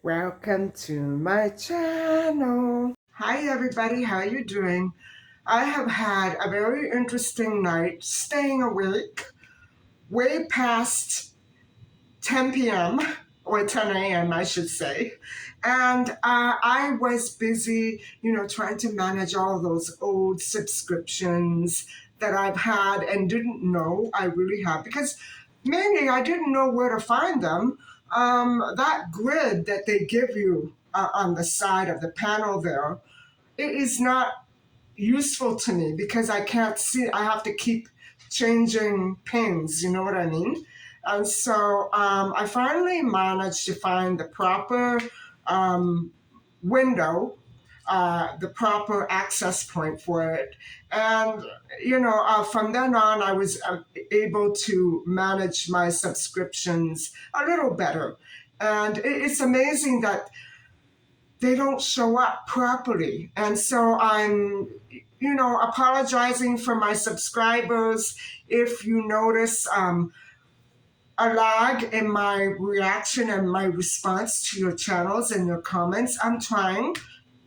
Welcome to my channel. Hi everybody, how you doing? I have had a very interesting night, staying awake way past 10 p.m. or 10 a.m. I should say. And I was busy, trying to manage all those old subscriptions that I've had and didn't know I really have, because mainly I didn't know where to find them. That grid that they give you on the side of the panel there, it is not useful to me because I can't see. I have to keep changing pins, you know what I mean? And so I finally managed to find the proper window, the proper access point for it. And, from then on, I was able to manage my subscriptions a little better. And it's amazing that they don't show up properly. And so I'm, apologizing for my subscribers if you notice a lag in my reaction and my response to your channels and your comments. I'm trying,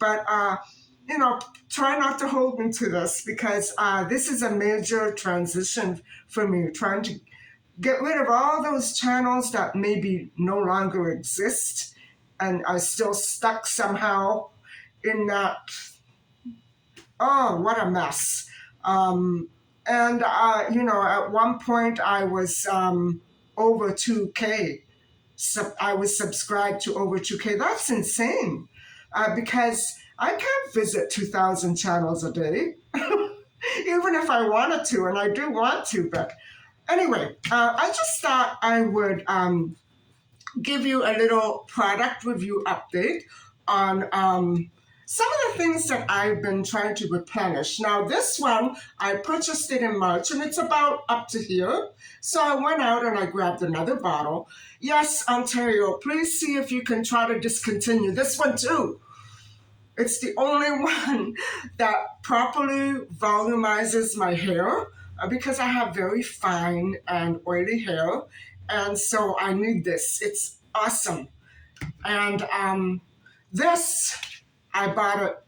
but, try not to hold me to this because this is a major transition for me, trying to get rid of all those channels that maybe no longer exist and are still stuck somehow in that. Oh, what a mess. At one point I was over 2K. So I was subscribed to over 2K. That's insane because I can't visit 2,000 channels a day, even if I wanted to, and I do want to. But anyway, I just thought I would give you a little product review update on some of the things that I've been trying to replenish. Now, this one, I purchased it in March, and it's about up to here. So I went out and I grabbed another bottle. Yes, Ontario, please see if you can try to discontinue this one too. It's the only one that properly volumizes my hair because I have very fine and oily hair. And so I need this. It's awesome. And this, I bought it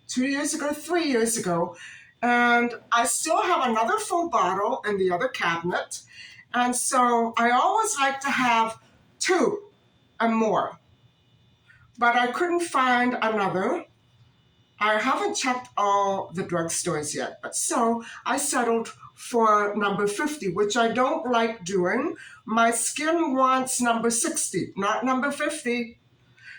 2 years ago, 3 years ago, and I still have another full bottle in the other cabinet. And so I always like to have two and more, but I couldn't find another. I haven't checked all the drugstores yet, but so I settled for number 50, which I don't like doing. My skin wants number 60, not number 50.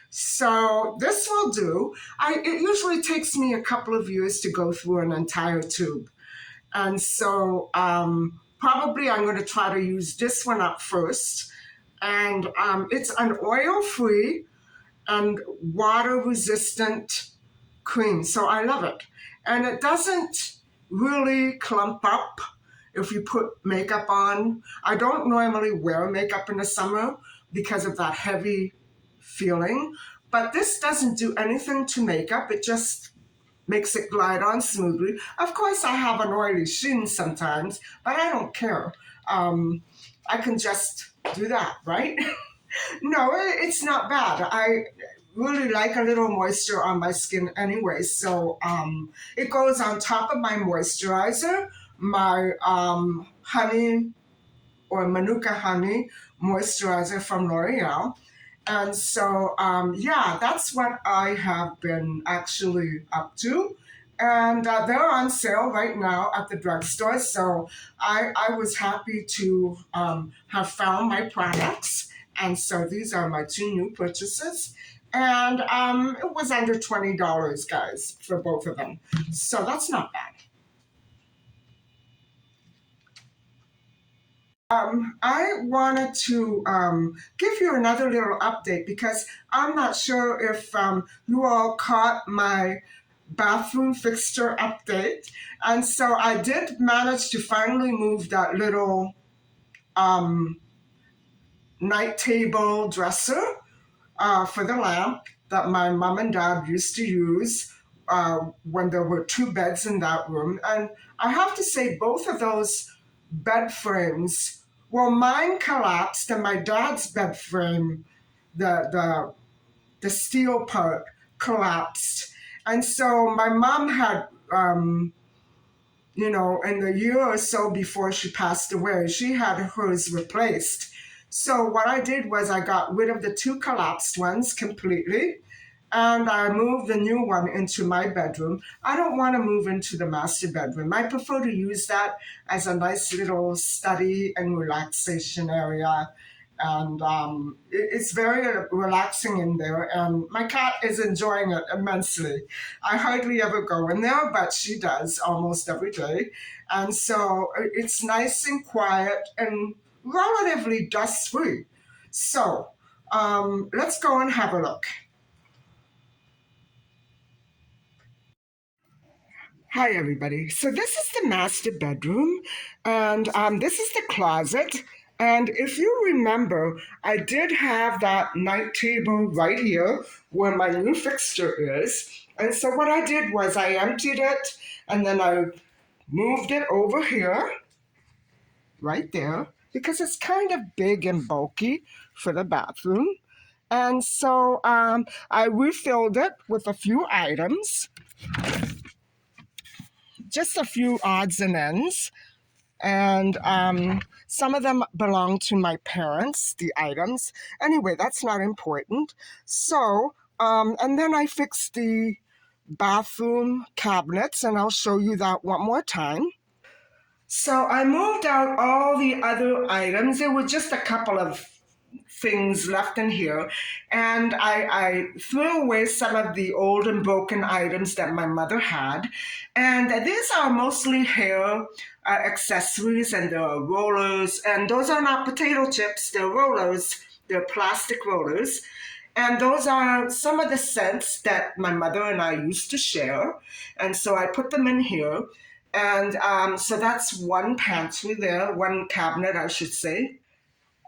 So this will do. It usually takes me a couple of years to go through an entire tube. And so probably I'm going to try to use this one up first. And it's an oil-free and water-resistant cream. So I love it. And it doesn't really clump up if you put makeup on. I don't normally wear makeup in the summer because of that heavy feeling, but this doesn't do anything to makeup. It just makes it glide on smoothly. Of course, I have an oily sheen sometimes, but I don't care. I can just do that, right? No, it's not bad. I really like a little moisture on my skin anyway. So it goes on top of my moisturizer, my honey or Manuka honey moisturizer from L'Oreal. And so, that's what I have been actually up to. And they're on sale right now at the drugstore. So I was happy to have found my products. And so these are my two new purchases. And it was under $20, guys, for both of them. So that's not bad. I wanted to give you another little update because I'm not sure if you all caught my bathroom fixture update. And so I did manage to finally move that little night table dresser for the lamp that my mom and dad used to use when there were two beds in that room. And I have to say, both of those bed frames, well, mine collapsed and my dad's bed frame, the the steel part collapsed. And so my mom had, in the year or so before she passed away, she had hers replaced. So what I did was I got rid of the two collapsed ones completely, and I moved the new one into my bedroom. I don't want to move into the master bedroom. I prefer to use that as a nice little study and relaxation area. And it's very relaxing in there. And my cat is enjoying it immensely. I hardly ever go in there, but she does almost every day. And so it's nice and quiet and relatively dust free. So let's go and have a look. Hi, everybody. So, this is the master bedroom, and this is the closet. And if you remember, I did have that night table right here where my new fixture is. And so, what I did was I emptied it and then I moved it over here, right there, because it's kind of big and bulky for the bathroom. And so, I refilled it with a few items, just a few odds and ends. And some of them belong to my parents, the items. Anyway, that's not important. So, and then I fixed the bathroom cabinets, and I'll show you that one more time. So I moved out all the other items. There were just a couple of things left in here. And I threw away some of the old and broken items that my mother had. And these are mostly hair accessories, and there are rollers. And those are not potato chips, they're rollers, they're plastic rollers. And those are some of the scents that my mother and I used to share. And so I put them in here. And so that's one pantry there, one cabinet, I should say.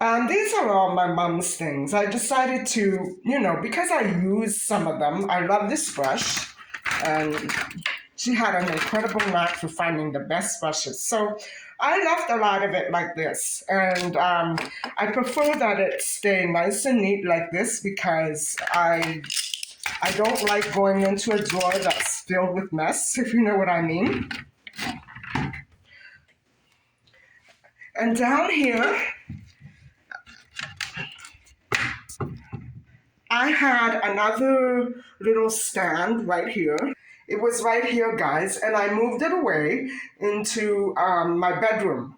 These are all my mom's things. I decided to, because I use some of them, I love this brush, and she had an incredible knack for finding the best brushes. So I left a lot of it like this, and I prefer that it stay nice and neat like this because I don't like going into a drawer that's filled with mess, if you know what I mean. And down here, I had another little stand right here. It was right here, guys, and I moved it away into my bedroom.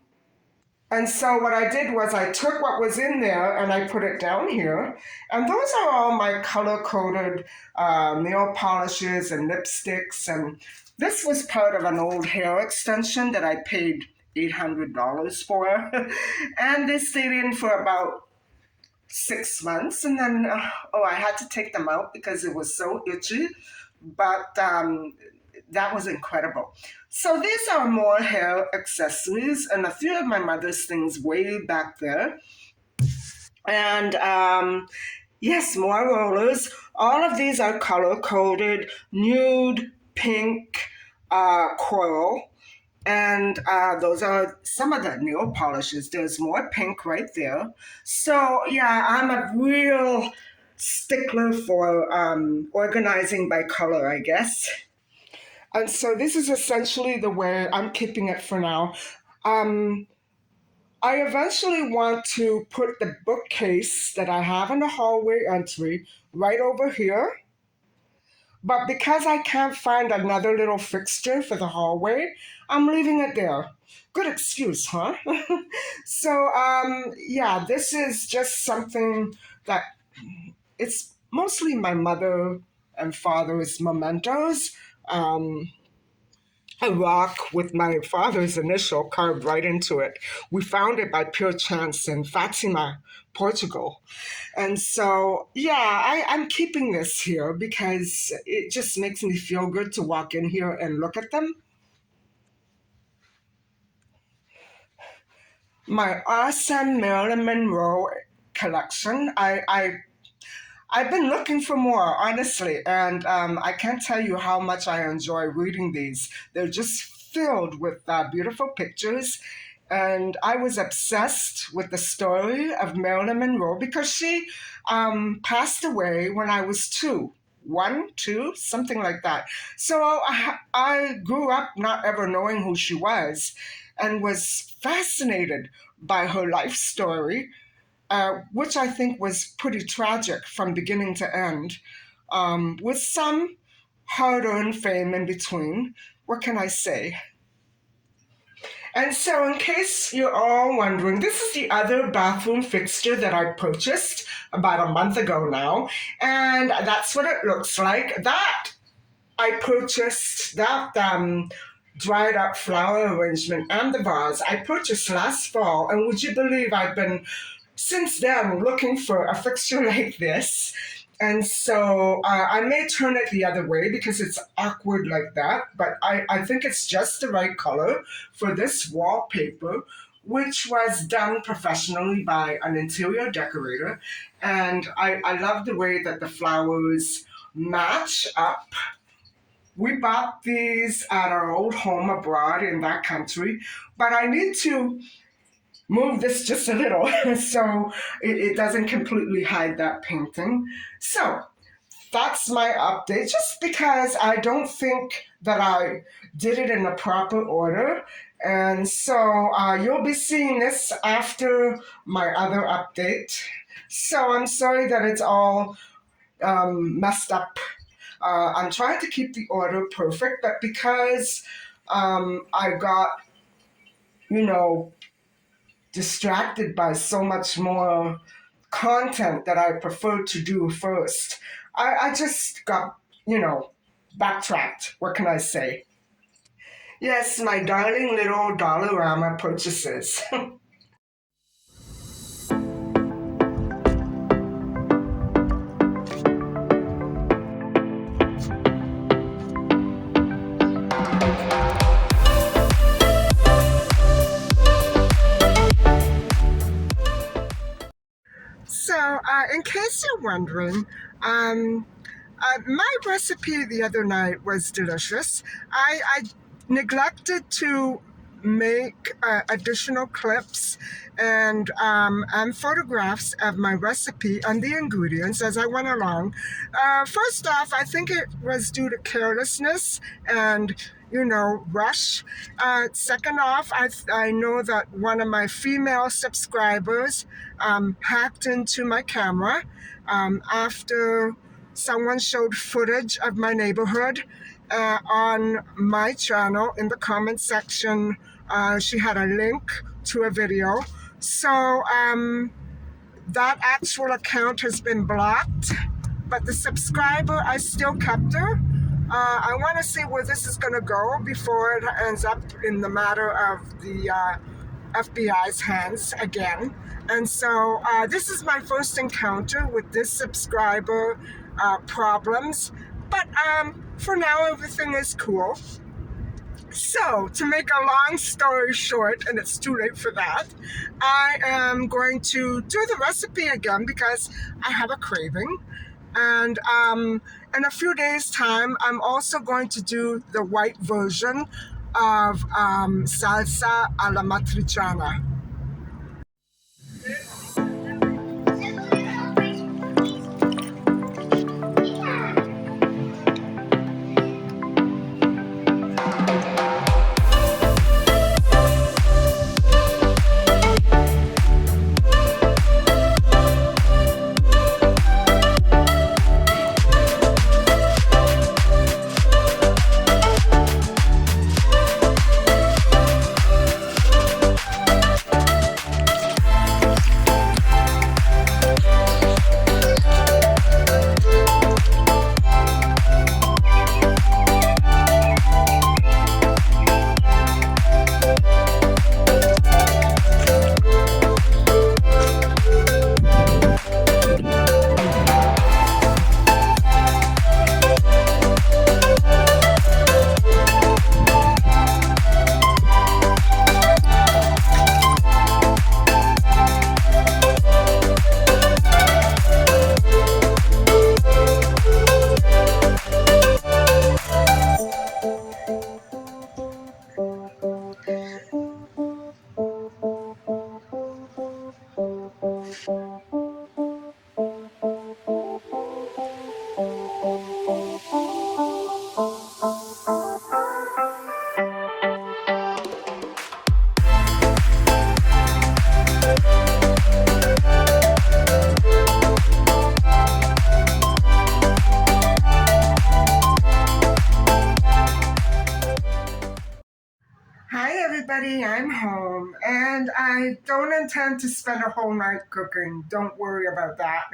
And so what I did was I took what was in there and I put it down here. And those are all my color-coded nail polishes and lipsticks. And this was part of an old hair extension that I paid $800 for. And they stayed in for about 6 months, and then I had to take them out because it was so itchy, but that was incredible. So these are more hair accessories and a few of my mother's things way back there. And yes, more rollers. All of these are color coded: nude, pink, coral. And those are some of the nail polishes. There's more pink right there. So yeah, I'm a real stickler for organizing by color, I guess. And so this is essentially the way I'm keeping it for now. Um, I eventually want to put the bookcase that I have in the hallway entry right over here. But because I can't find another little fixture for the hallway, I'm leaving it there. Good excuse, huh? So, yeah, this is just something that it's mostly my mother and father's mementos. Um, a rock with my father's initial carved right into it. We found it by pure chance in Fatima, Portugal. And so, yeah, I'm keeping this here because it just makes me feel good to walk in here and look at them. My awesome Marilyn Monroe collection. I've been looking for more, honestly, and I can't tell you how much I enjoy reading these. They're just filled with beautiful pictures, And I was obsessed with the story of Marilyn Monroe because she passed away when I was two. One, two, something like that. So I grew up not ever knowing who she was and was fascinated by her life story, which I think was pretty tragic from beginning to end, with some hard earned fame in between. What can I say? And so, in case you're all wondering, this is the other bathroom fixture that I purchased about a month ago now. And that's what it looks like. That I purchased, that dried up flower arrangement and the vase, I purchased last fall. And would you believe I've been since then looking for a fixture like this? And so I may turn it the other way because it's awkward like that, but I think it's just the right color for this wallpaper, which was done professionally by an interior decorator. And I love the way that the flowers match up. We bought these at our old home abroad in that country, but I need to move this just a little so it doesn't completely hide that painting. So that's my update, just because I don't think that I did it in the proper order. And so you'll be seeing this after my other update. So I'm sorry that it's all messed up. I'm trying to keep the order perfect, but because I got, you know, distracted by so much more content that I prefer to do first, I just got, backtracked. What can I say? Yes, my darling little Dollarama purchases. So, in case you're wondering, my recipe the other night was delicious. I neglected to make additional clips and photographs of my recipe and the ingredients as I went along. First off, I think it was due to carelessness and rush. Second off, I know that one of my female subscribers hacked into my camera after someone showed footage of my neighborhood on my channel. In the comment section, she had a link to a video. So that actual account has been blocked, but the subscriber, I still kept her. I want to see where this is going to go before it ends up in the matter of the FBI's hands again. And so this is my first encounter with this subscriber problems. But for now, everything is cool. So, to make a long story short, and it's too late for that, I am going to do the recipe again because I have a craving. And in a few days' time, I'm also going to do the white version of salsa a la matriciana. everybody. I'm home and I don't intend to spend a whole night cooking. Don't worry about that.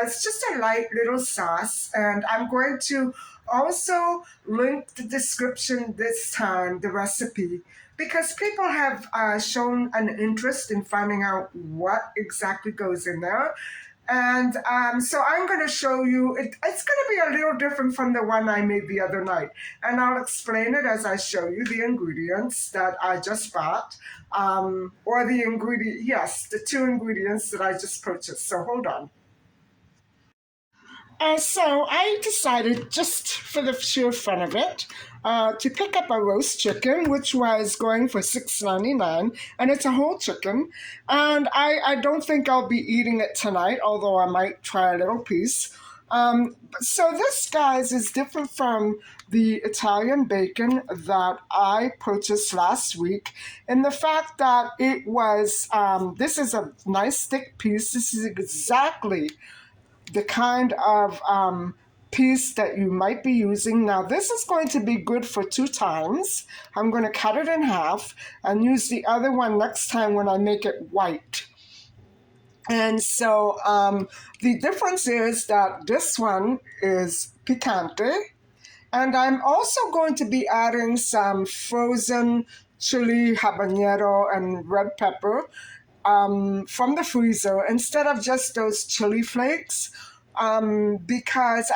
It's just a light little sauce, and I'm going to also link the description this time, the recipe, because people have shown an interest in finding out what exactly goes in there. And so I'm going to show you, it's going to be a little different from the one I made the other night. And I'll explain it as I show you the ingredients that I just bought, or the ingredient, yes, the two ingredients that I just purchased. So hold on. So I decided, just for the sheer fun of it, to pick up a roast chicken, which was going for $6.99, and it's a whole chicken. And I don't think I'll be eating it tonight, although I might try a little piece. So this, guys, is different from the Italian bacon that I purchased last week in the fact that it was, this is a nice thick piece. This is exactly the kind of piece that you might be using. Now, this is going to be good for 2 times. I'm going to cut it in half and use the other one next time when I make it white. And so the difference is that this one is picante, and I'm also going to be adding some frozen chili habanero and red pepper from the freezer instead of just those chili flakes, because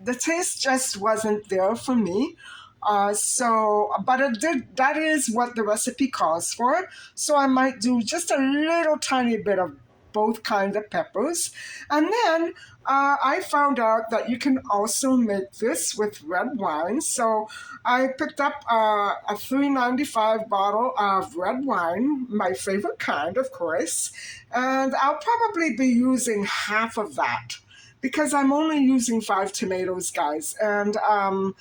the taste just wasn't there for me. But it did. That is what the recipe calls for. So I might do just a little tiny bit of both kinds of peppers, and then I found out that you can also make this with red wine. So I picked up a $3.95 bottle of red wine, my favorite kind, of course, and I'll probably be using half of that because I'm only using 5 tomatoes, guys, and I'm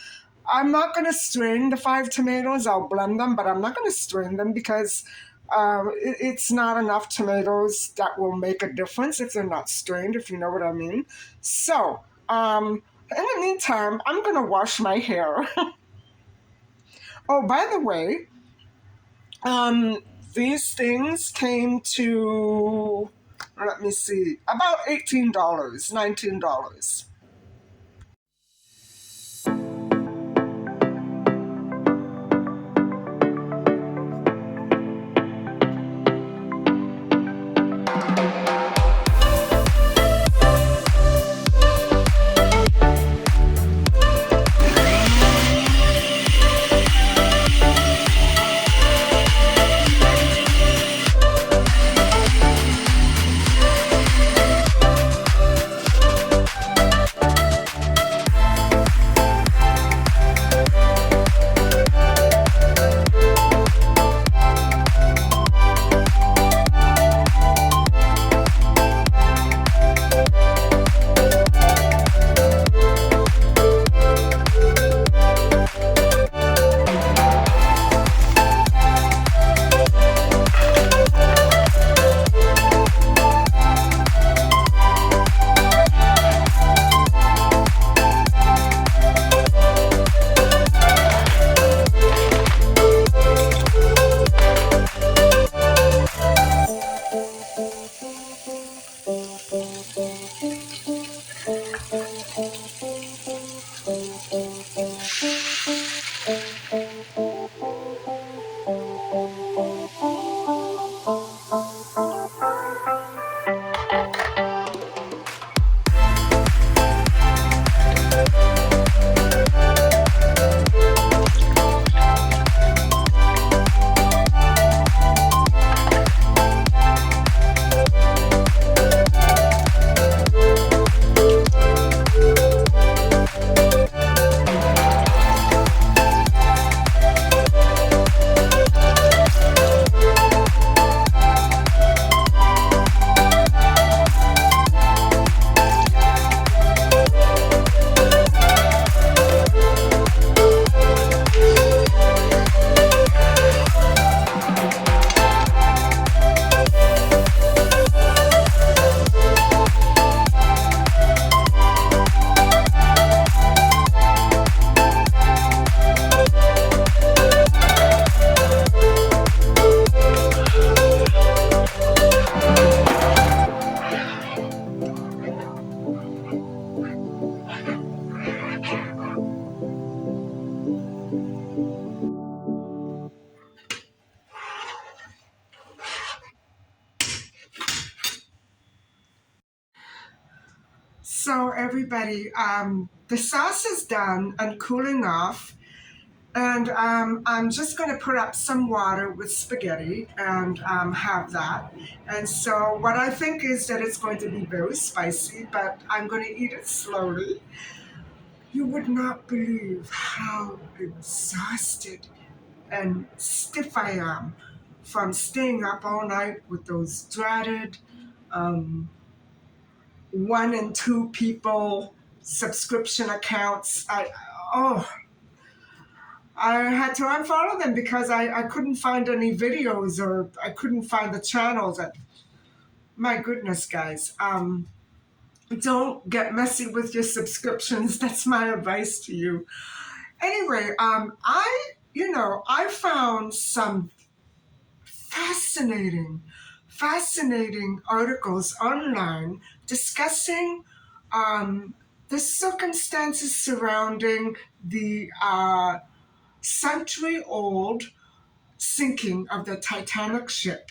not going to strain the 5 tomatoes. I'll blend them, but I'm not going to strain them because it's not enough tomatoes that will make a difference if they're not strained, if you know what I mean. So, in the meantime, I'm going to wash my hair. Oh, by the way, these things came to, let me see, about $18, $19. everybody. The sauce is done and cooling off, and I'm just going to put up some water with spaghetti and have that. And so, what I think is that it's going to be very spicy, but I'm going to eat it slowly. You would not believe how exhausted and stiff I am from staying up all night with those dreaded um, one and two people subscription accounts. Oh, I had to unfollow them because I couldn't find any videos or I couldn't find the channels. My goodness, guys. Don't get messy with your subscriptions. That's my advice to you. Anyway, I found some fascinating, fascinating articles online discussing um, the circumstances surrounding the century old sinking of the Titanic ship.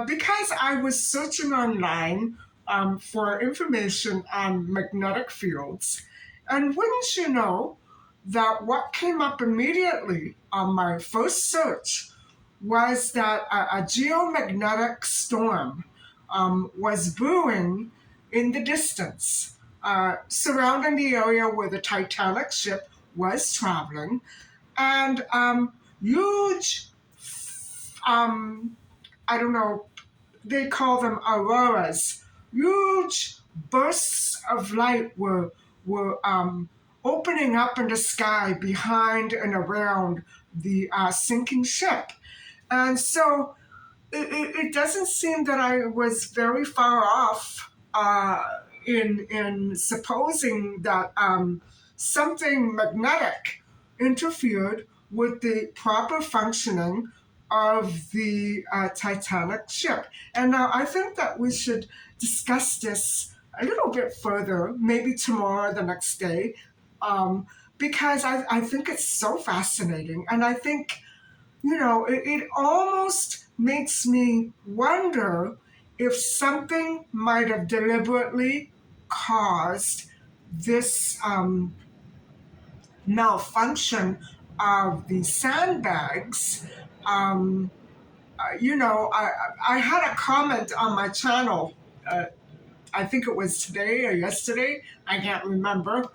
Because I was searching online for information on magnetic fields, and wouldn't you know that what came up immediately on my first search was that a geomagnetic storm was brewing in the distance, surrounding the area where the Titanic ship was traveling, and huge, um, I don't know, they call them auroras. Huge bursts of light were opening up in the sky behind and around the sinking ship. And so it doesn't seem that I was very far off in supposing that something magnetic interfered with the proper functioning of the Titanic ship. And now I think that we should discuss this a little bit further, maybe tomorrow or the next day, because I think it's so fascinating. And I think it almost makes me wonder if something might have deliberately caused this malfunction of the sandbags. Um, I had a comment on my channel. I think it was today or yesterday. I can't remember.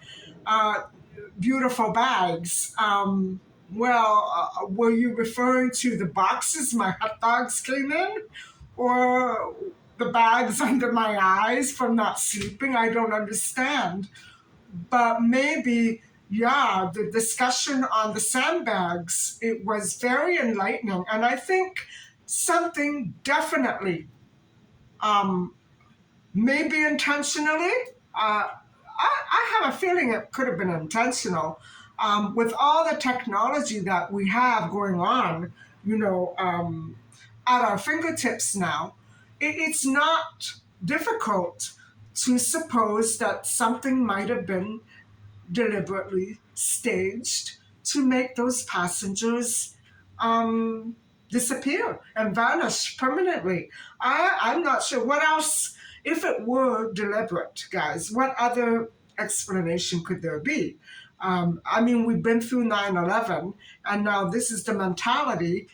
Uh, Beautiful bags. Were you referring to the boxes my hot dogs came in? Or the bags under my eyes from not sleeping? I don't understand. But maybe, yeah, the discussion on the sandbags, it was very enlightening. And I think something definitely um, maybe intentionally. I have a feeling it could have been intentional. With all the technology that we have going on, at our fingertips now, it's not difficult to suppose that something might have been deliberately staged to make those passengers um, disappear and vanish permanently. I'm not sure what else, if it were deliberate, guys, what other explanation could there be? I mean, we've been through 9/11, and now this is the mentality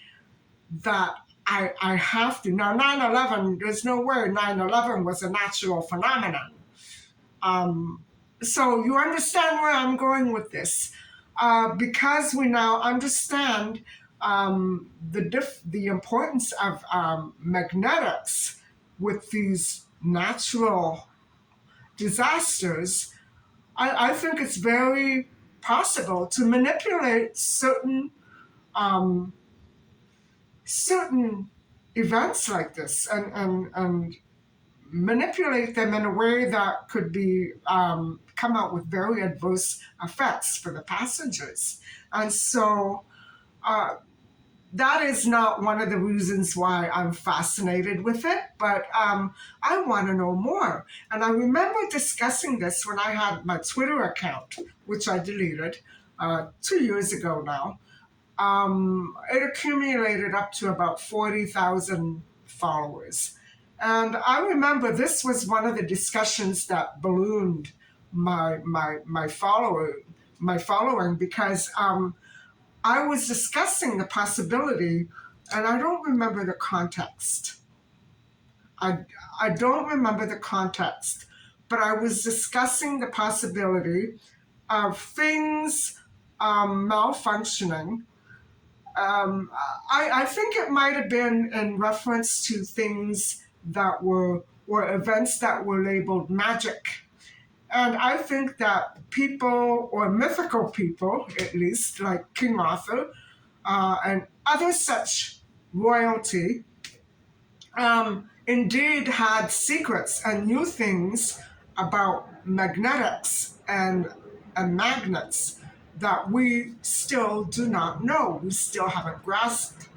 that I have to. Now, 9/11, there's no way 9/11 was a natural phenomenon. Um, so you understand where I'm going with this, because we now understand the importance of magnetics with these natural disasters. I think it's very possible to manipulate um, certain events like this and manipulate them in a way that could be come out with very adverse effects for the passengers. And so that is not one of the reasons why I'm fascinated with it, but I want to know more. And I remember discussing this when I had my Twitter account, which I deleted 2 years ago now. It accumulated up to about 40,000 followers. And I remember this was one of the discussions that ballooned my following because I was discussing the possibility, and I don't remember the context. I I don't remember the context, but I was discussing the possibility of things malfunctioning. Um, I think it might have been in reference to things that were or events that were labeled magic. And I think that people, or mythical people at least, like King Arthur and other such royalty, indeed had secrets and knew things about magnetics and magnets that we still do not know. We still haven't grasped,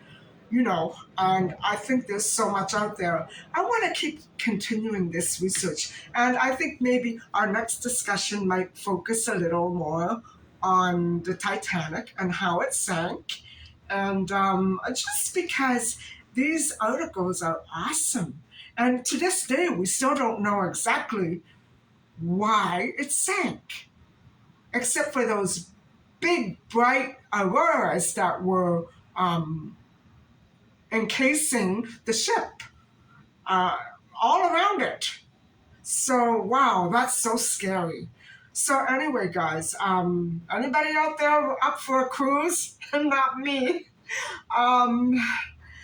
and I think there's so much out there. I want to keep continuing this research, and I think maybe our next discussion might focus a little more on the Titanic and how it sank, and just because these articles are awesome. And to this day, we still don't know exactly why it sank, except for those big, bright auroras that were encasing the ship, uh, all around it. So, wow, that's so scary. So, anyway, guys, anybody out there up for a cruise? Not me. Um,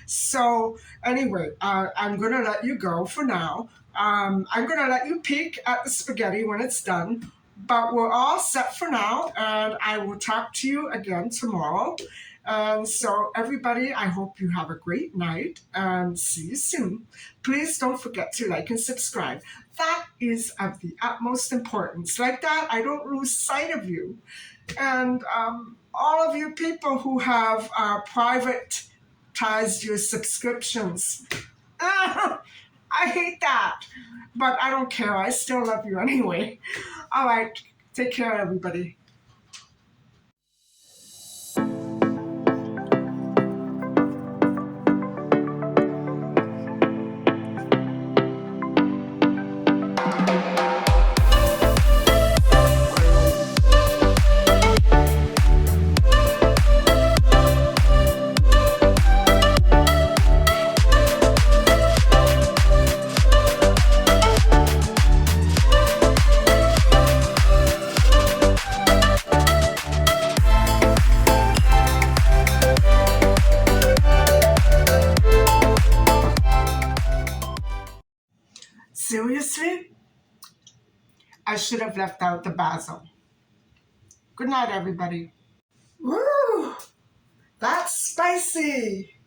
so, anyway, I'm going to let you go for now. I'm going to let you peek at the spaghetti when it's done. But we're all set for now, and I will talk to you again tomorrow. And so, everybody, I hope you have a great night and see you soon. Please don't forget to like and subscribe. That is of the utmost importance. Like that, I don't lose sight of you. And all of you people who have privatized your subscriptions. I hate that. But I don't care. I still love you anyway. All right. Take care, everybody. Seriously? I should have left out the basil. Good night, everybody. Woo! That's spicy.